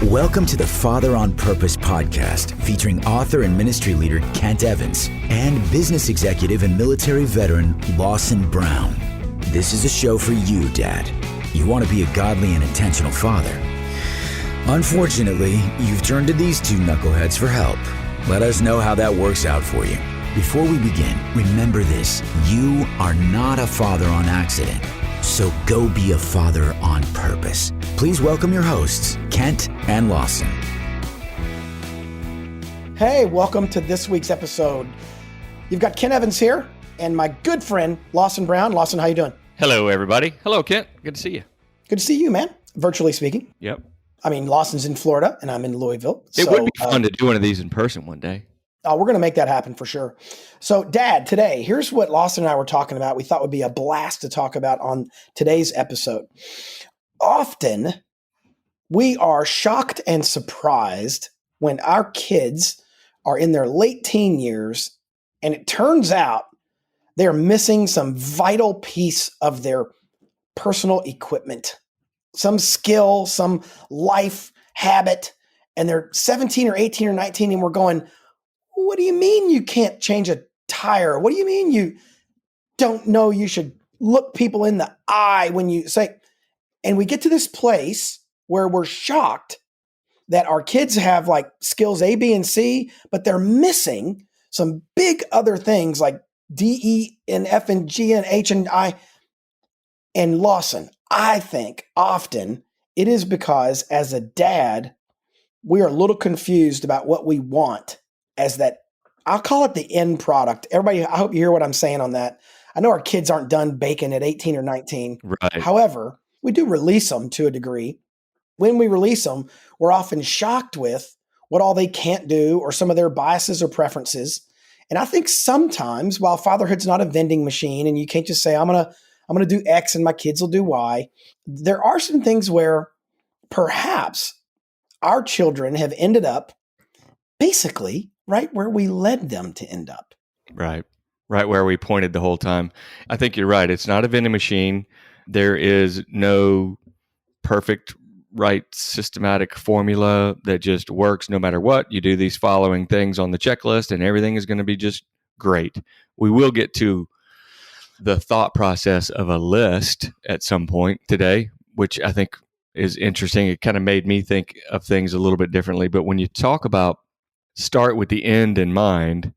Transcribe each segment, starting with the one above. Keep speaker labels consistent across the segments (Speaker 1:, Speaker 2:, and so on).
Speaker 1: Welcome to the Father on Purpose podcast, featuring author and ministry leader Kent Evans and business executive and military veteran Lawson Brown. This is a show for you, Dad. You want to be a godly and intentional father. Unfortunately, you've turned to these two knuckleheads for help. Let us know how that works out for you. Before we begin, remember this: you are not a father on accident. So go be a father on purpose. Please welcome your hosts, Kent and Lawson.
Speaker 2: Hey, welcome to this week's episode. You've got Kent Evans here and my good friend, Lawson Brown. Lawson, how you doing?
Speaker 3: Hello, everybody. Hello, Kent. Good to see you.
Speaker 2: Good to see you, man. Virtually speaking.
Speaker 3: Yep.
Speaker 2: I mean, Lawson's in Florida and I'm in Louisville.
Speaker 3: It would be fun to do one of these in person one day.
Speaker 2: Oh, we're going to make that happen for sure. So, Dad, today, here's what Lawson and I were talking about. We thought would be a blast to talk about on today's episode. Often, we are shocked and surprised when our kids are in their late teen years, and it turns out they're missing some vital piece of their personal equipment, some skill, some life habit, and they're 17 or 18 or 19, and we're going, what do you mean you can't change a tire? What do you mean you don't know you should look people in the eye when you say, and we get to this place where we're shocked that our kids have like skills A, B, and C, but they're missing some big other things like D, E, and F, and G, and H, and I. And Lawson, I think often it is because as a dad, we are a little confused about what we want as that, I'll call it the end product. Everybody, I hope you hear what I'm saying on that. I know our kids aren't done baking at 18 or 19.
Speaker 3: Right.
Speaker 2: However, we do release them to a degree. When we release them, we're often shocked with what all they can't do or some of their biases or preferences. And I think sometimes, while fatherhood's not a vending machine and you can't just say, I'm gonna do X and my kids will do Y, there are some things where perhaps our children have ended up basically right where we led them to end up.
Speaker 3: Right where we pointed the whole time. I think you're right. It's not a vending machine. There is no perfect, right, systematic formula that just works no matter what. You do these following things on the checklist and everything is going to be just great. We will get to the thought process of a list at some point today, which I think is interesting. It kind of made me think of things a little bit differently. But when you talk about start with the end in mind,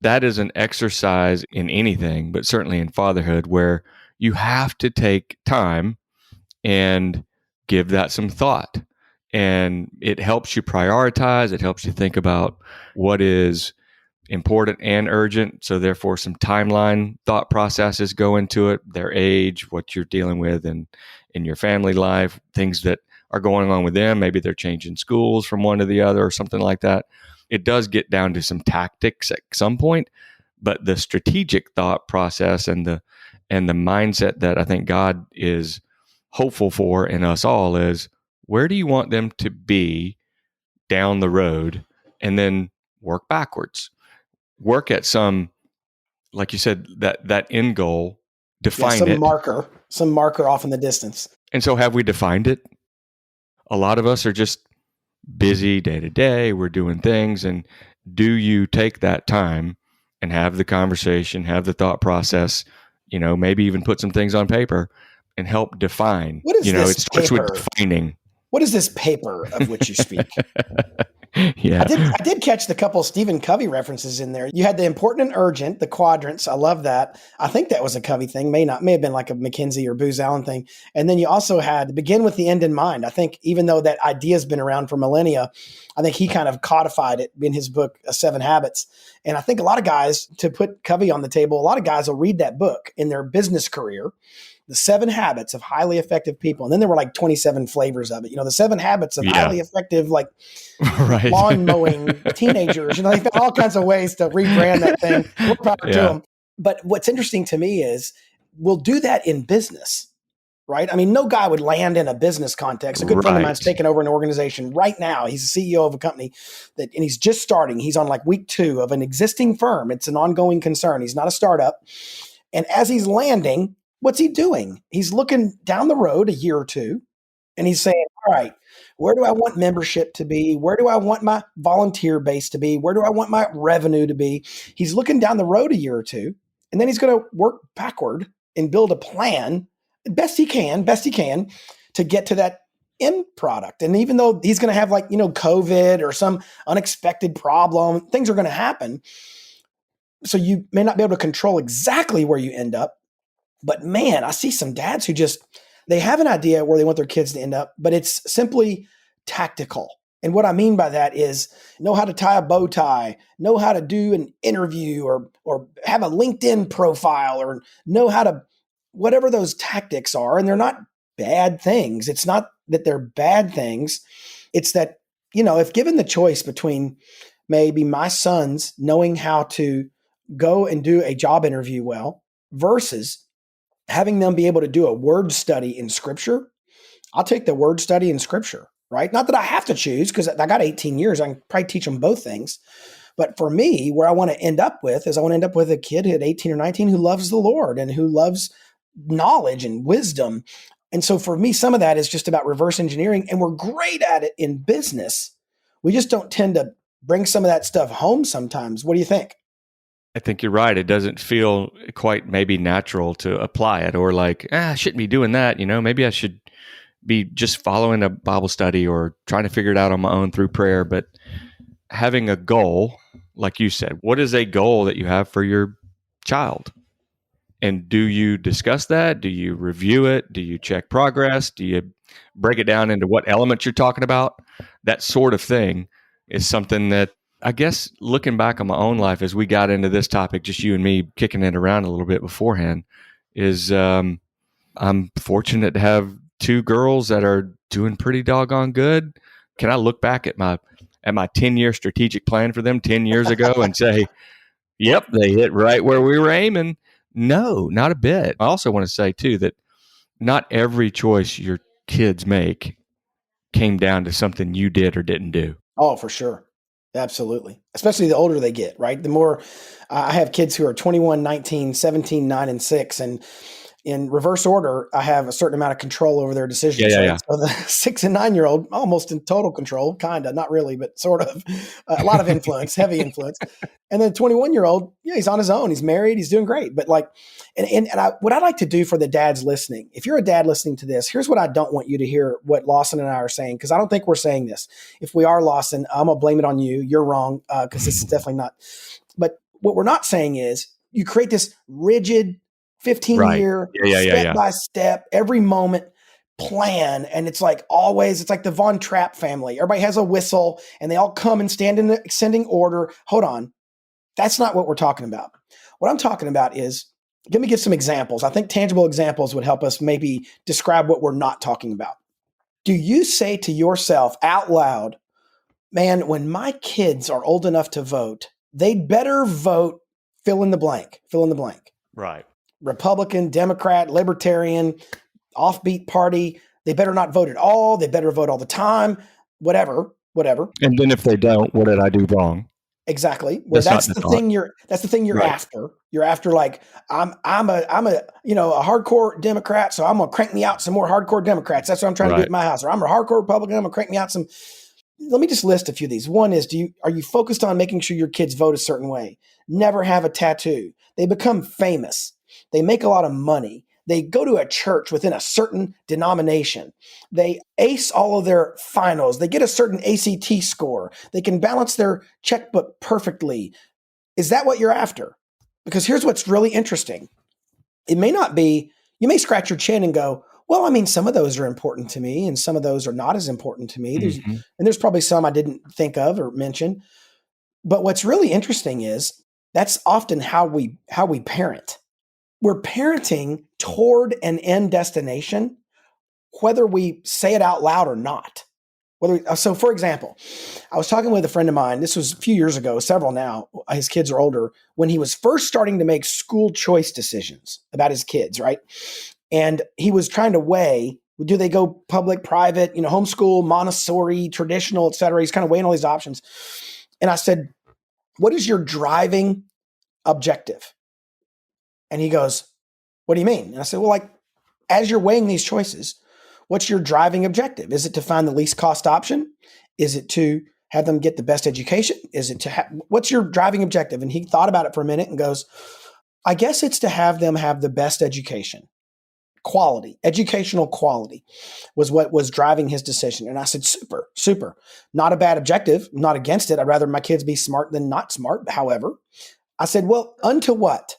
Speaker 3: that is an exercise in anything, but certainly in fatherhood, where you have to take time and give that some thought. And it helps you prioritize. It helps you think about what is important and urgent. So therefore, some timeline thought processes go into it, their age, what you're dealing with in your family life, things that are going on with them. Maybe they're changing schools from one to the other or something like that. It does get down to some tactics at some point, but the strategic thought process and the mindset that I think God is hopeful for in us all is, where do you want them to be down the road? And then work backwards. Work at some, like you said, that end goal, define
Speaker 2: some
Speaker 3: it.
Speaker 2: Some marker off in the distance.
Speaker 3: And so have we defined it? A lot of us are just busy day to day. We're doing things. And do you take that time and have the conversation, have the thought process, maybe even put some things on paper and help define?
Speaker 2: What is this
Speaker 3: it starts
Speaker 2: paper?
Speaker 3: with defining.
Speaker 2: What is this paper of which you speak?
Speaker 3: Yeah.
Speaker 2: I did catch the couple of Stephen Covey references in there. You had the important and urgent, the quadrants. I love that. I think that was a Covey thing. May have been like a McKinsey or Booz Allen thing. And then you also had begin with the end in mind. I think even though that idea has been around for millennia, I think he kind of codified it in his book, 7 Habits. And I think a lot of guys, to put Covey on the table, a lot of guys will read that book in their business career, the 7 Habits of Highly Effective People. And then there were like 27 flavors of it. The 7 Habits of Highly Effective, like
Speaker 3: right.
Speaker 2: lawn mowing teenagers. They found all kinds of ways to rebrand that thing. More power to them. But what's interesting to me is we'll do that in business, right? I mean, no guy would land in a business context. A good friend of mine's taking over an organization right now. He's the CEO of a company and he's just starting. He's on like week 2 of an existing firm. It's an ongoing concern. He's not a startup. And as he's landing, what's he doing? He's looking down the road a year or two and he's saying, all right, Where do I want membership to be? Where do I want my volunteer base to be? Where do I want my revenue to be? He's looking down the road a year or two, and then he's going to work backward and build a plan best he can to get to that end product. And even though he's going to have COVID or some unexpected problem, things are going to happen. So you may not be able to control exactly where you end up. But man, I see some dads who they have an idea where they want their kids to end up, but it's simply tactical. And what I mean by that is know how to tie a bow tie, know how to do an interview or have a LinkedIn profile, or know how to, whatever those tactics are. And they're not bad things. It's not that they're bad things. It's that, if given the choice between maybe my sons knowing how to go and do a job interview well versus having them be able to do a word study in Scripture, I'll take the word study in Scripture, right? Not that I have to choose, because I got 18 years. I can probably teach them both things. But for me, where I want to end up with is I want to end up with a kid at 18 or 19 who loves the Lord and who loves knowledge and wisdom. And so for me, some of that is just about reverse engineering, and we're great at it in business. We just don't tend to bring some of that stuff home sometimes. What do you think?
Speaker 3: I think you're right. It doesn't feel quite maybe natural to apply it, or I shouldn't be doing that. Maybe I should be just following a Bible study or trying to figure it out on my own through prayer. But having a goal, like you said, what is a goal that you have for your child? And do you discuss that? Do you review it? Do you check progress? Do you break it down into what elements you're talking about? That sort of thing is something that, I guess, looking back on my own life as we got into this topic, just you and me kicking it around a little bit beforehand, is I'm fortunate to have two girls that are doing pretty doggone good. Can I look back at my 10-year strategic plan for them 10 years ago and say, yep, they hit right where we were aiming? No, not a bit. I also want to say, too, that not every choice your kids make came down to something you did or didn't do.
Speaker 2: Oh, for sure. Absolutely. Especially the older they get, right? The more I have kids who are 21, 19, 17, 9, and 6. And in reverse order, I have a certain amount of control over their decisions.
Speaker 3: Yeah.
Speaker 2: So the 6 and 9-year-old, almost in total control, kind of, not really, but sort of, a lot of influence, heavy influence. And then the 21-year-old, yeah, he's on his own. He's married. He's doing great. But what I'd like to do for the dads listening, if you're a dad listening to this, here's what I don't want you to hear what Lawson and I are saying, because I don't think we're saying this. If we are, Lawson, I'm going to blame it on you. You're wrong, because this is definitely not. But what we're not saying is you create this rigid 15-year, step-by-step, every moment plan. And it's like the Von Trapp family. Everybody has a whistle and they all come and stand in the ascending order. Hold on. That's not what we're talking about. What I'm talking about is, let me give some examples. I think tangible examples would help us maybe describe what we're not talking about. Do you say to yourself out loud, man, when my kids are old enough to vote, they'd better vote fill in the blank.
Speaker 3: Right.
Speaker 2: Republican, Democrat, Libertarian, offbeat party. They better not vote at all. They better vote all the time, whatever.
Speaker 3: And then if they don't, what did I do wrong?
Speaker 2: Exactly. Well, that's the thing you're
Speaker 3: right.
Speaker 2: after. You're after, like, I'm a hardcore Democrat, so I'm gonna crank me out some more hardcore Democrats. That's what I'm trying to do at my house. Or I'm a hardcore Republican, I'm gonna crank me out some. Let me just list a few of these. One is, are you focused on making sure your kids vote a certain way? Never have a tattoo. They become famous. They make a lot of money. They go to a church within a certain denomination. They ace all of their finals. They get a certain ACT score. They can balance their checkbook perfectly. Is that what you're after? Because here's what's really interesting. It may not be, you may scratch your chin and go, well, I mean, some of those are important to me and some of those are not as important to me. And there's probably some I didn't think of or mention. But what's really interesting is that's often how we parent. We're parenting toward an end destination, whether we say it out loud or not. So, for example, I was talking with a friend of mine. This was a few years ago, several now. His kids are older. When he was first starting to make school choice decisions about his kids, right? And he was trying to weigh, do they go public, private, homeschool, Montessori, traditional, et cetera. He's kind of weighing all these options. And I said, what is your driving objective? And he goes, what do you mean? And I said, well, like, as you're weighing these choices, What's your driving objective? Is it to find the least cost option? Is it to have them get the best education? Is it to what's your driving objective? And he thought about it for a minute and goes, I guess it's to have them have the best education. Quality, educational quality was what was driving his decision. And I said, super, super. Not a bad objective. I'm not against it. I'd rather my kids be smart than not smart. However, I said, well, unto what?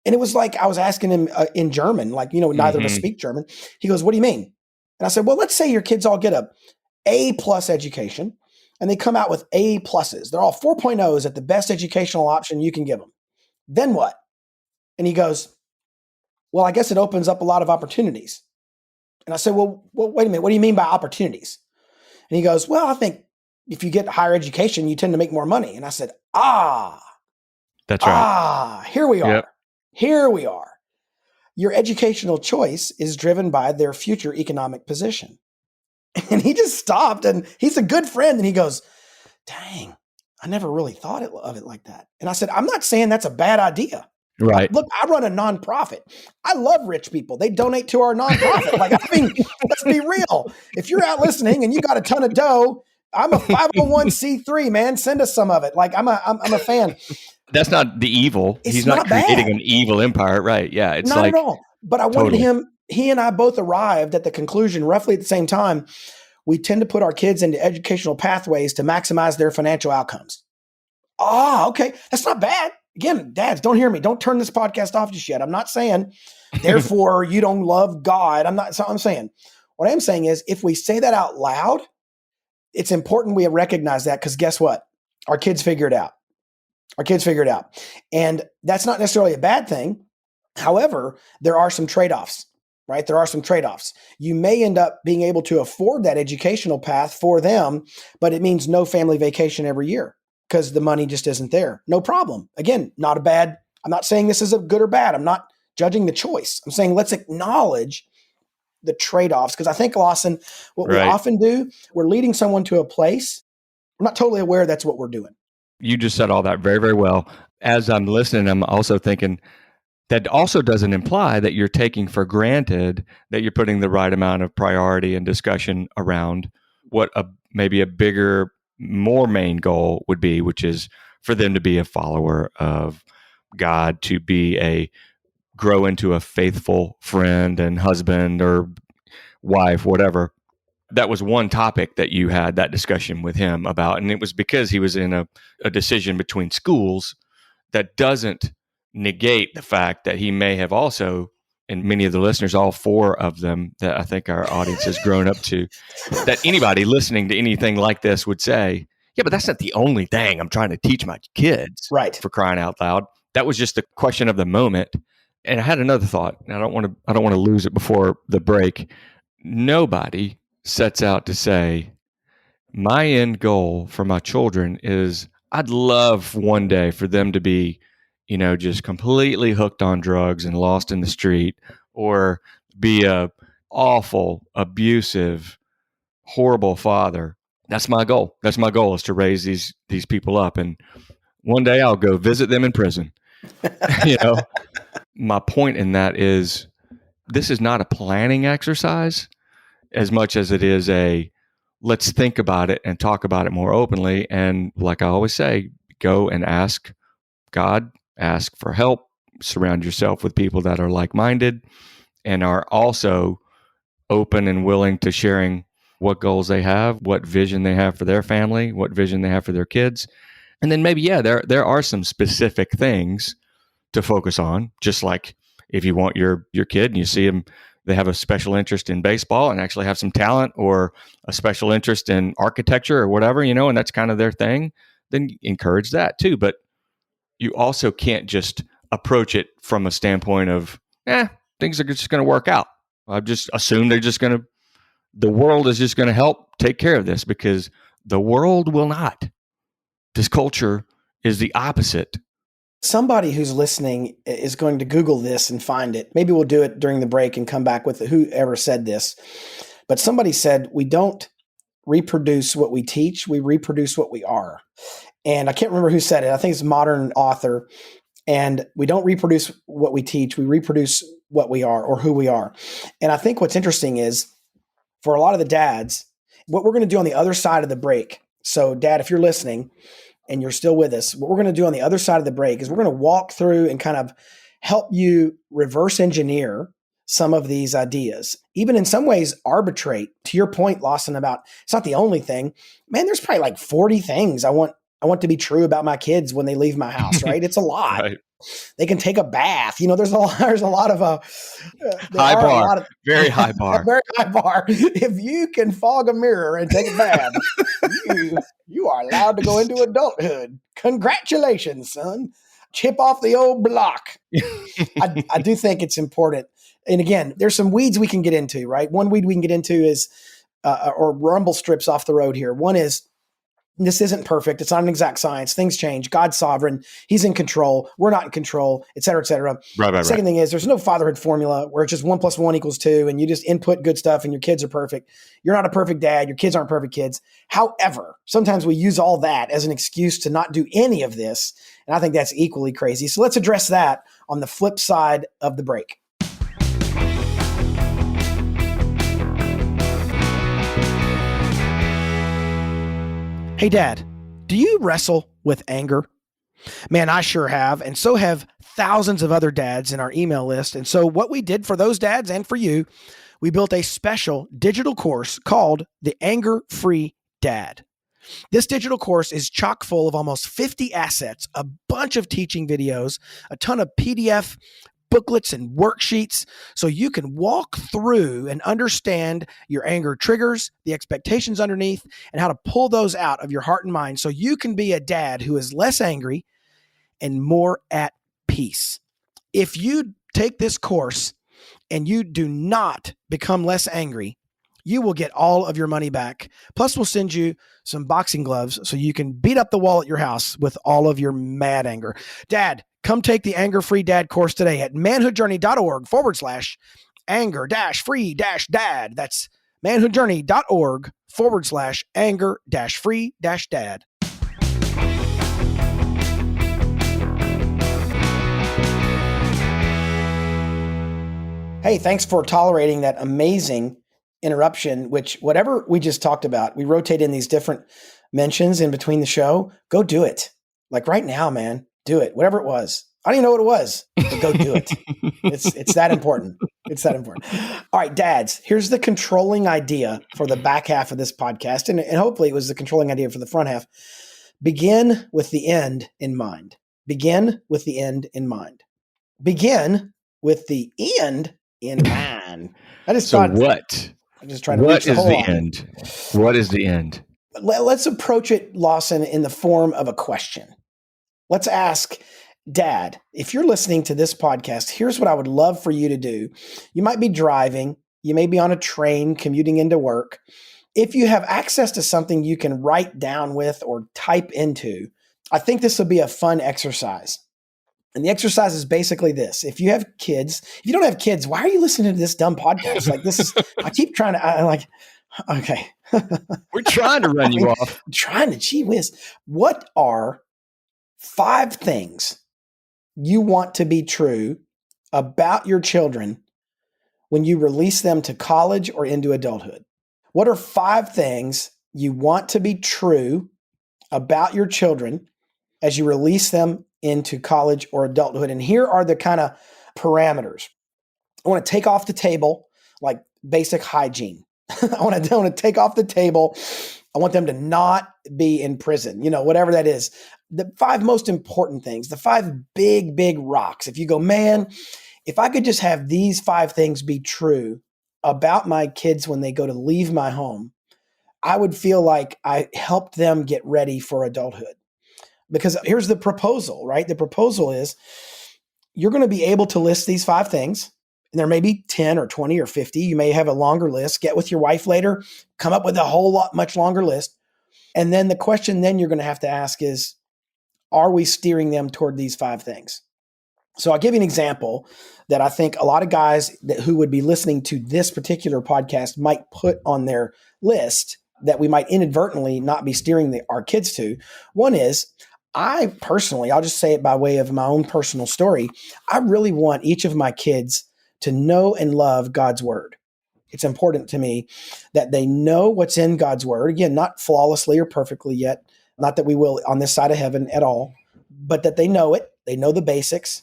Speaker 2: And it was like I was asking him in German, like, neither of us speak German. He goes, what do you mean? And I said, well, let's say your kids all get A+ education and they come out with A+. They're all 4.0s at the best educational option you can give them. Then what? And he goes, well, I guess it opens up a lot of opportunities. And I said, well, wait a minute. What do you mean by opportunities? And he goes, well, I think if you get higher education, you tend to make more money. And I said,
Speaker 3: that's right.
Speaker 2: Here we are.
Speaker 3: Yep.
Speaker 2: Here we are. Your educational choice is driven by their future economic position. And he just stopped, and he's a good friend. And he goes, dang, I never really thought of it like that. And I said, I'm not saying that's a bad idea.
Speaker 3: Right.
Speaker 2: Look, I run a nonprofit. I love rich people. They donate to our nonprofit. Let's be real. If you're out listening and you got a ton of dough, I'm a 501c3, man. Send us some of it. I'm a fan.
Speaker 3: That's not the evil. He's not
Speaker 2: bad.
Speaker 3: creating an evil empire. Right. Yeah. It's
Speaker 2: not at all. But I wanted
Speaker 3: totally.
Speaker 2: he and I both arrived at the conclusion roughly at the same time. We tend to put our kids into educational pathways to maximize their financial outcomes. Okay. That's not bad. Again, dads, don't hear me. Don't turn this podcast off just yet. I'm not saying, therefore, you don't love God. I'm saying. What I am saying is, if we say that out loud, it's important we recognize that, because guess what? Our kids figure it out. And that's not necessarily a bad thing. However, there are some trade-offs, right? There are some trade-offs. You may end up being able to afford that educational path for them, but it means no family vacation every year, because the money just isn't there. No problem. Again, I'm not saying this is a good or bad. I'm not judging the choice. I'm saying let's acknowledge the trade-offs, because I think, Lawson, what we often do, we're leading someone to a place. I'm not totally aware that's what we're doing.
Speaker 3: You just said all that very, very well. As I'm listening, I'm also thinking that also doesn't imply that you're taking for granted that you're putting the right amount of priority and discussion around what maybe a bigger, more main goal would be, which is for them to be a follower of God, to grow into a faithful friend and husband or wife, whatever. That was one topic that you had that discussion with him about. And it was because he was in a decision between schools that doesn't negate the fact that he may have also, and many of the listeners, all four of them that I think our audience has grown up to, that anybody listening to anything like this would say, yeah, but that's not the only thing I'm trying to teach my kids,
Speaker 2: right?
Speaker 3: For crying out loud. That was just the question of the moment. And I had another thought, and I don't want to lose it before the break. Nobody sets out to say, my end goal for my children is I'd love one day for them to be, just completely hooked on drugs and lost in the street, or be a awful, abusive, horrible father. That's my goal. That's my goal, is to raise these people up. And one day I'll go visit them in prison. My point in that is, this is not a planning exercise as much as it is let's think about it and talk about it more openly. And like I always say, go and ask God, ask for help, surround yourself with people that are like-minded and are also open and willing to sharing what goals they have, what vision they have for their family, what vision they have for their kids. And then maybe, there are some specific things to focus on, just like if you want your kid and you see them, they have a special interest in baseball and actually have some talent, or a special interest in architecture or whatever, and that's kind of their thing, then encourage that too. But you also can't just approach it from a standpoint of, things are just going to work out. I've just assumed the world is just going to help take care of this, because the world will not. This culture is the opposite.
Speaker 2: Somebody who's listening is going to Google this and find it. Maybe we'll do it during the break and come back with whoever said this. But somebody said, we don't reproduce what we teach, we reproduce what we are. And I can't remember who said it. I think it's a modern author. And we don't reproduce what we teach, we reproduce what we are, or who we are. And I think what's interesting is, for a lot of the dads, what we're going to do on the other side of the break. So Dad, if you're listening and you're still with us, what we're going to do on the other side of the break is we're going to walk through and kind of help you reverse engineer some of these ideas, even in some ways arbitrate. To your point, Lawson, about it's not the only thing. Man, there's probably like 40 things I want to be true about my kids when they leave my house, right? It's a lot.
Speaker 3: Right.
Speaker 2: They can take a bath. There's a lot of
Speaker 3: high bar, very high bar.
Speaker 2: Very high bar. If you can fog a mirror and take a bath, you are allowed to go into adulthood. Congratulations, son. Chip off the old block. I do think it's important. And again, there's some weeds we can get into, right? One weed we can get into is, or rumble strips off the road here. One is, this isn't perfect. It's not an exact science. Things change. God's sovereign. He's in control. We're not in control, et cetera, et cetera.
Speaker 3: Right.
Speaker 2: Second thing is, there's no fatherhood formula where it's just 1 + 1 = 2 and you just input good stuff and your kids are perfect. You're not a perfect dad. Your kids aren't perfect kids. However, sometimes we use all that as an excuse to not do any of this. And I think that's equally crazy. So let's address that on the flip side of the break. Hey, Dad, do you wrestle with anger? Man, I sure have, and so have thousands of other dads in our email list. And so what we did for those dads and for you, we built a special digital course called The Anger-Free Dad. This digital course is chock full of almost 50 assets, a bunch of teaching videos, a ton of PDF booklets and worksheets, so you can walk through and understand your anger triggers, the expectations underneath, and how to pull those out of your heart and mind so you can be a dad who is less angry and more at peace. If you take this course and you do not become less angry, you will get all of your money back. Plus, we'll send you some boxing gloves so you can beat up the wall at your house with all of your mad anger. Dad, come take the Anger-Free Dad course today at manhoodjourney.org/anger-free-dad. That's manhoodjourney.org/anger-free-dad. Hey, thanks for tolerating that amazing interruption, which whatever we just talked about, we rotate in these different mentions in between the show. Go do it. Like right now, man, do it. Whatever it was. I don't even know what it was, but go do it. It's that important. It's that important. All right, dads, here's the controlling idea for the back half of this podcast. And hopefully it was the controlling idea for the front half. Begin with the end in mind. Begin with the end in mind. Begin with the end in mind. I just thought.
Speaker 3: What?
Speaker 2: I'm just trying to reach the whole
Speaker 3: end? What is the end?
Speaker 2: Let's approach it, Lawson, in the form of a question. Let's ask, Dad, if you're listening to this podcast, here's what I would love for you to do. You might be driving. You may be on a train commuting into work. If you have access to something you can write down with or type into, I think this will be a fun exercise. And the exercise is basically this. If you have kids, if you don't have kids, why are you listening to this dumb podcast? Like this is, I keep trying to, I'm like, okay.
Speaker 3: We're trying to run you off.
Speaker 2: I'm trying to, gee whiz. What are 5 things you want to be true about your children when you release them to college or into adulthood? What are 5 things you want to be true about your children as you release them into college or adulthood? And here are the kind of parameters. I want to take off the table like basic hygiene. I want to take off the table. I want them to not be in prison, whatever that is. The 5 most important things, the 5 big rocks. If you go, man, if I could just have these 5 things be true about my kids when they go to leave my home, I would feel like I helped them get ready for adulthood. Because here's the proposal, right? The proposal is you're going to be able to list these 5 things. And there may be 10 or 20 or 50. You may have a longer list. Get with your wife later, come up with a whole lot, much longer list. And then the question then you're going to have to ask is, are we steering them toward these 5 things? So I'll give you an example that I think a lot of guys who would be listening to this particular podcast might put on their list that we might inadvertently not be steering our kids to. One is, I personally, I'll just say it by way of my own personal story, I really want each of my kids to know and love God's word. It's important to me that they know what's in God's word. Again, not flawlessly or perfectly yet, not that we will on this side of heaven at all, but that they know it, they know the basics,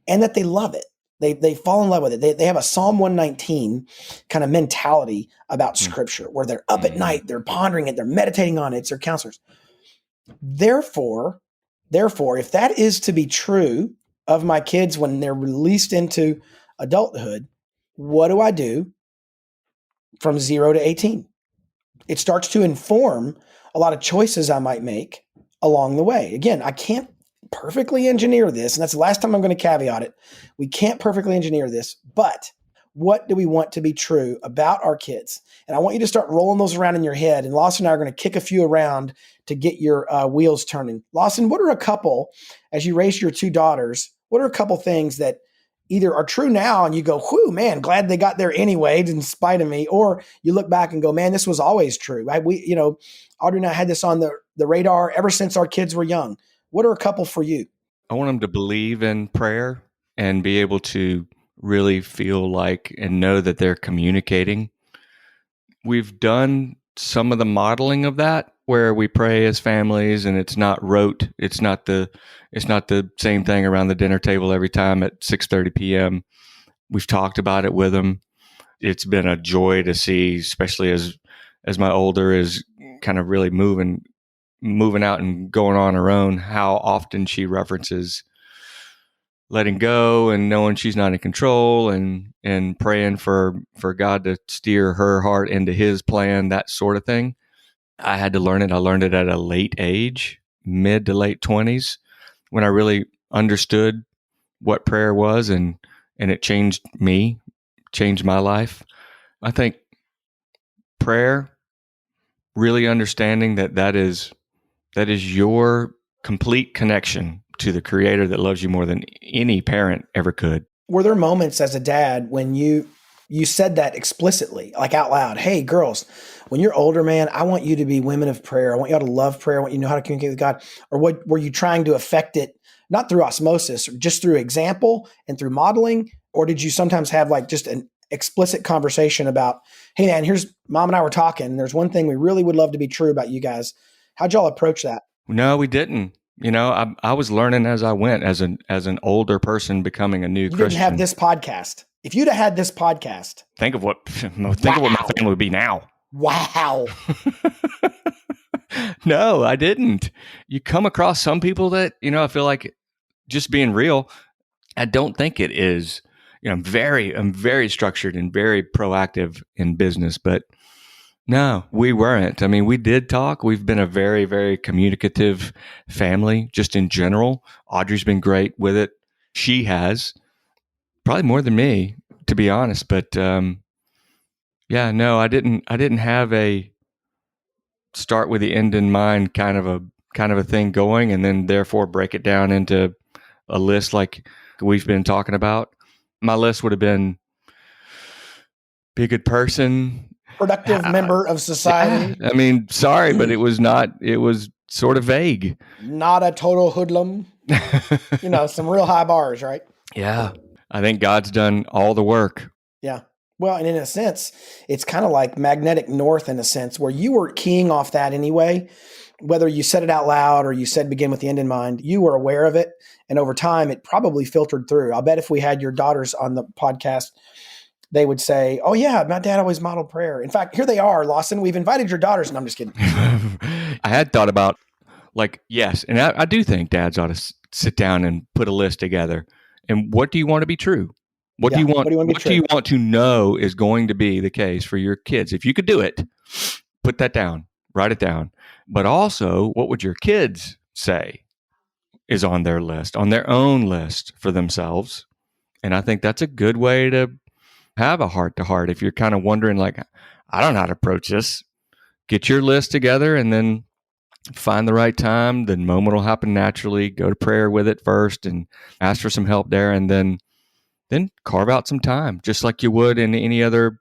Speaker 2: and that they love it. They fall in love with it. They have a Psalm 119 kind of mentality about Scripture, where they're up at night, they're pondering it, they're meditating on it, it's their counselors. Therefore, if that is to be true of my kids when they're released into adulthood, what do I do from 0 to 18? It starts to inform a lot of choices I might make along the way. Again, I can't perfectly engineer this, and that's the last time I'm going to caveat it. We can't perfectly engineer this, but what do we want to be true about our kids? And I want you to start rolling those around in your head, and Lawson and I are going to kick a few around to get your wheels turning. Lawson, what are a couple, as you raise your two daughters, what are a couple things that either are true now and you go, whew, man, glad they got there anyway, in spite of me, or you look back and go, man, this was always true. Audrey and I had this on the radar ever since our kids were young. What are a couple for you?
Speaker 3: I want them to believe in prayer and be able to really feel like and know that they're communicating. We've done some of the modeling of that where we pray as families, and it's not rote. It's not the same thing around the dinner table every time at 6:30 p.m. We've talked about it with them. It's been a joy to see, especially as my older is kind of really moving out and going on her own, how often she references letting go and knowing she's not in control, and praying for God to steer her heart into his plan, that sort of thing. I had to learn it. I learned it at a late age, mid to late 20s, when I really understood what prayer was, and it changed me, changed my life. I think prayer, really understanding that is your complete connection to the Creator that loves you more than any parent ever could.
Speaker 2: Were there moments as a dad when you said that explicitly, like out loud, hey, girls, when you're older, man, I want you to be women of prayer. I want y'all to love prayer. I want you to know how to communicate with God. Or what were you trying to affect it, not through osmosis, just through example and through modeling? Or did you sometimes have like just an explicit conversation about, hey, man, here's Mom and I were talking. There's one thing we really would love to be true about you guys. How'd y'all approach that?
Speaker 3: No, we didn't. I was learning as I went, as an older person becoming a new Christian. You
Speaker 2: didn't have this podcast. If you'd have had this podcast,
Speaker 3: think of what my family would be now.
Speaker 2: Wow.
Speaker 3: No, I didn't. You come across some people that, I feel like, just being real, I don't think it is. I'm very structured and very proactive in business, but no, we weren't. I mean, we did talk. We've been a very, very communicative family, just in general. Audrey's been great with it. She has, probably more than me, to be honest. But no, I didn't have a start with the end in mind kind of a thing going, and then therefore break it down into a list like we've been talking about. My list would have been be a good person,
Speaker 2: productive member of society.
Speaker 3: I mean, sorry, but it was sort of vague.
Speaker 2: Not a total hoodlum. Some real high bars, right?
Speaker 3: Yeah. I think God's done all the work.
Speaker 2: Yeah. Well, and in a sense, it's kind of like magnetic north in a sense, where you were keying off that anyway. Whether you said it out loud or you said begin with the end in mind, you were aware of it. And over time, it probably filtered through. I'll bet if we had your daughters on the podcast, they would say, oh, yeah, my dad always modeled prayer. In fact, here they are, Lawson. We've invited your daughters. And I'm just kidding.
Speaker 3: I had thought about, yes. And I do think dads ought to sit down and put a list together. And what do you want to be true? What do you want to know is going to be the case for your kids? If you could do it, put that down, write it down. But also, what would your kids say is on their list, on their own list for themselves? And I think that's a good way to have a heart-to-heart. If you're kind of wondering, I don't know how to approach this, get your list together and then find the right time. The moment will happen naturally. Go to prayer with it first and ask for some help there, and then carve out some time, just like you would in any other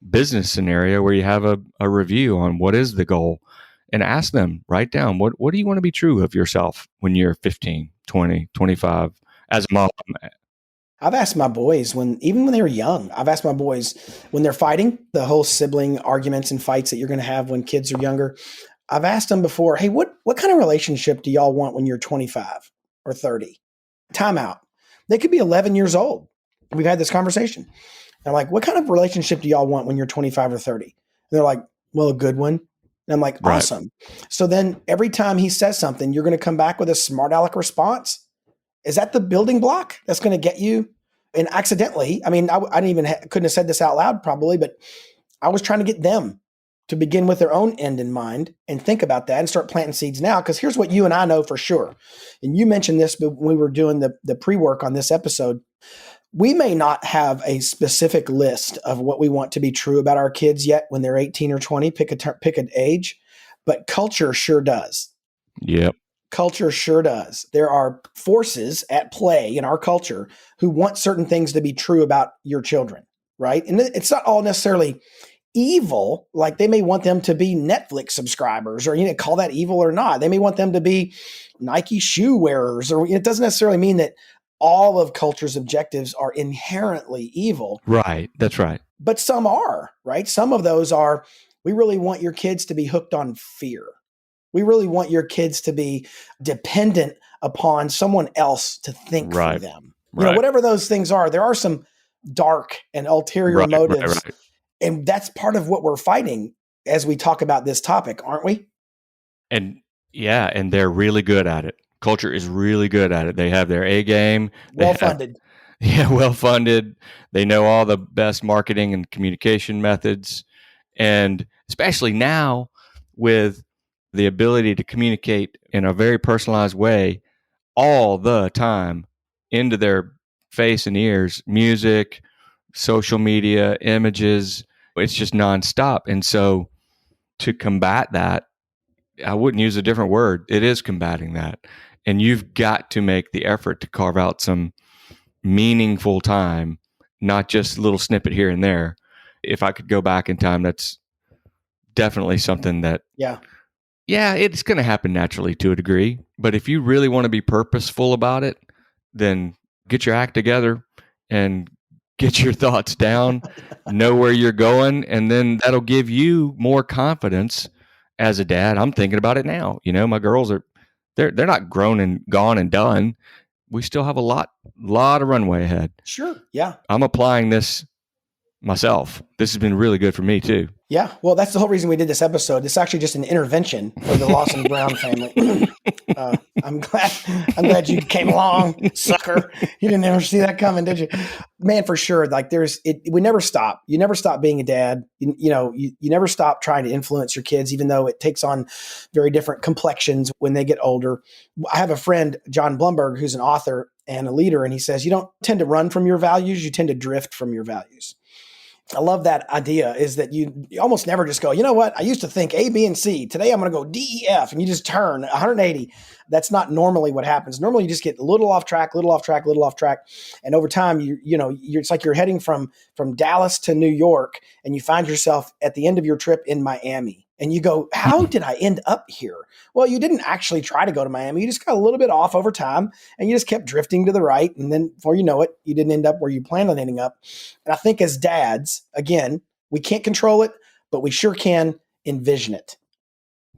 Speaker 3: business scenario where you have a review on what is the goal, and ask them, write down, what do you want to be true of yourself when you're 15, 20, 25 as a mom?
Speaker 2: I've asked my boys even when they were young, I've asked my boys when they're fighting, the whole sibling arguments and fights that you're going to have when kids are younger. I've asked them before, hey, what kind of relationship do y'all want when you're 25 or 30? Time out. They could be 11 years old. We've had this conversation. And I'm like, what kind of relationship do y'all want when you're 25 or 30? And they're like, well, a good one. And I'm like, awesome. Right. So then every time he says something, you're going to come back with a smart aleck response. Is that the building block that's going to get you? And accidentally, I mean, I couldn't have said this out loud probably, but I was trying to get them to begin with their own end in mind and think about that and start planting seeds now. Because here's what you and I know for sure. And you mentioned this when we were doing the pre-work on this episode. We may not have a specific list of what we want to be true about our kids yet when they're 18 or 20, pick an age, but culture sure does.
Speaker 3: Yep.
Speaker 2: Culture sure does. There are forces at play in our culture who want certain things to be true about your children, right? And it's not all necessarily evil. Like they may want them to be Netflix subscribers or, call that evil or not. They may want them to be Nike shoe wearers, or it doesn't necessarily mean that all of culture's objectives are inherently evil.
Speaker 3: Right. That's right.
Speaker 2: But some are, right? Some of those are, we really want your kids to be hooked on fear. We really want your kids to be dependent upon someone else to think for them. Whatever those things are, there are some dark and ulterior motives. Right. And that's part of what we're fighting as we talk about this topic, aren't we?
Speaker 3: And they're really good at it. Culture is really good at it. They have their A game.
Speaker 2: Well-funded.
Speaker 3: Well-funded. They know all the best marketing and communication methods. And especially now with the ability to communicate in a very personalized way all the time into their face and ears, music, social media, images, it's just nonstop. And so to combat that, I wouldn't use a different word. It is combating that. And you've got to make the effort to carve out some meaningful time, not just a little snippet here and there. If I could go back in time, that's definitely something that, it's going to happen naturally to a degree. But if you really want to be purposeful about it, then get your act together and get your thoughts down, know where you're going, and then that'll give you more confidence as a dad. I'm thinking about it now. My girls they're not grown and gone and done. We still have a lot of runway ahead.
Speaker 2: Sure. Yeah.
Speaker 3: I'm applying this myself. This has been really good for me too.
Speaker 2: Yeah. Well, that's the whole reason we did this episode. It's actually just an intervention for the Lawson Brown family. I'm glad you came along, sucker. You didn't ever see that coming, did you? Man, for sure. Like we never stop. You never stop being a dad. You never stop trying to influence your kids, even though it takes on very different complexions when they get older. I have a friend, John Blumberg, who's an author and a leader, and he says, you don't tend to run from your values. You tend to drift from your values. I love that idea, is that you almost never just go, you know what? I used to think A, B, and C. Today I'm going to go D, E, F, and you just turn 180. That's not normally what happens. Normally you just get a little off track. And over time, it's like you're heading from Dallas to New York, and you find yourself at the end of your trip in Miami. And you go, how did I end up here? Well, you didn't actually try to go to Miami. You just got a little bit off over time, and you just kept drifting to the right. And then before you know it, you didn't end up where you planned on ending up. And I think as dads, again, we can't control it, but we sure can envision it.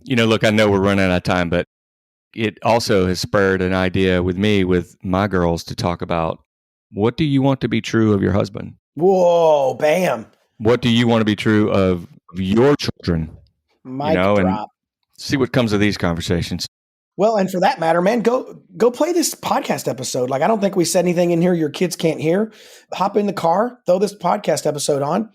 Speaker 3: Look, I know we're running out of time, but it also has spurred an idea with me, with my girls, to talk about, what do you want to be true of your husband?
Speaker 2: Whoa, bam.
Speaker 3: What do you want to be true of your children?
Speaker 2: Mic drop.
Speaker 3: And see what comes of these conversations.
Speaker 2: Well, and for that matter, man, go play this podcast episode. Like, I don't think we said anything in here your kids can't hear. Hop in the car, throw this podcast episode on.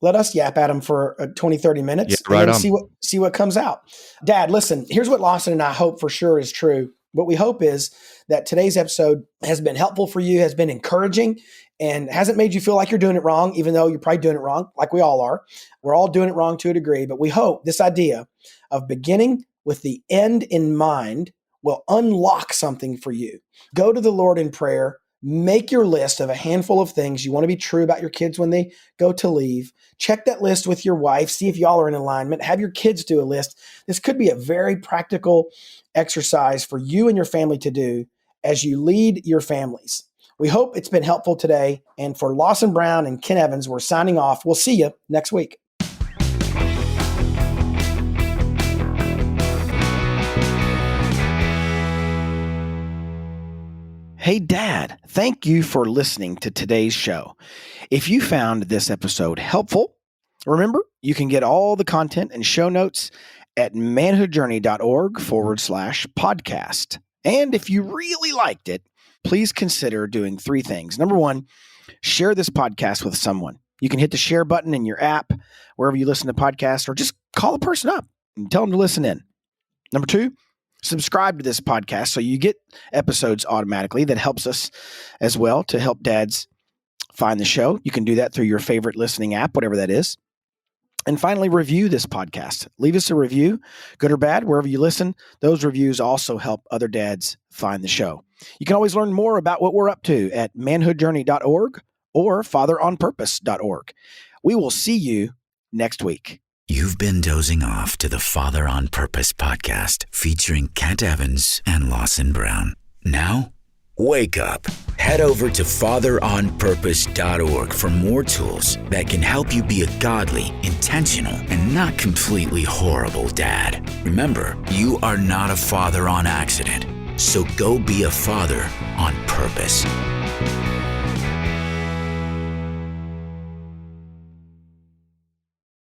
Speaker 2: Let us yap at them for 20, 30 minutes.
Speaker 3: Yeah, right on.
Speaker 2: See what comes out. Dad, listen, here's what Lawson and I hope for sure is true. What we hope is that today's episode has been helpful for you, has been encouraging, and hasn't made you feel like you're doing it wrong, even though you're probably doing it wrong, like we all are. We're all doing it wrong to a degree, but we hope this idea of beginning with the end in mind will unlock something for you. Go to the Lord in prayer. Make your list of a handful of things you want to be true about your kids when they go to leave. Check that list with your wife. See if y'all are in alignment. Have your kids do a list. This could be a very practical exercise for you and your family to do as you lead your families. We hope it's been helpful today. And for Lawson Brown and Ken Evans, we're signing off. We'll see you next week. Hey, Dad, thank you for listening to today's show. If you found this episode helpful, remember, you can get all the content and show notes at manhoodjourney.org/podcast. And if you really liked it, please consider doing 3 things. Number 1, share this podcast with someone. You can hit the share button in your app, wherever you listen to podcasts, or just call a person up and tell them to listen in. Number 2, subscribe to this podcast so you get episodes automatically. That helps us as well to help dads find the show. You can do that through your favorite listening app, whatever that is. And finally, review this podcast. Leave us a review, good or bad, wherever you listen. Those reviews also help other dads find the show. You can always learn more about what we're up to at manhoodjourney.org or fatheronpurpose.org. We will see you next week.
Speaker 1: You've been dozing off to the Father on Purpose podcast featuring Kent Evans and Lawson Brown. Now, wake up. Head over to fatheronpurpose.org for more tools that can help you be a godly, intentional, and not completely horrible dad. Remember, you are not a father on accident, so go be a father on purpose.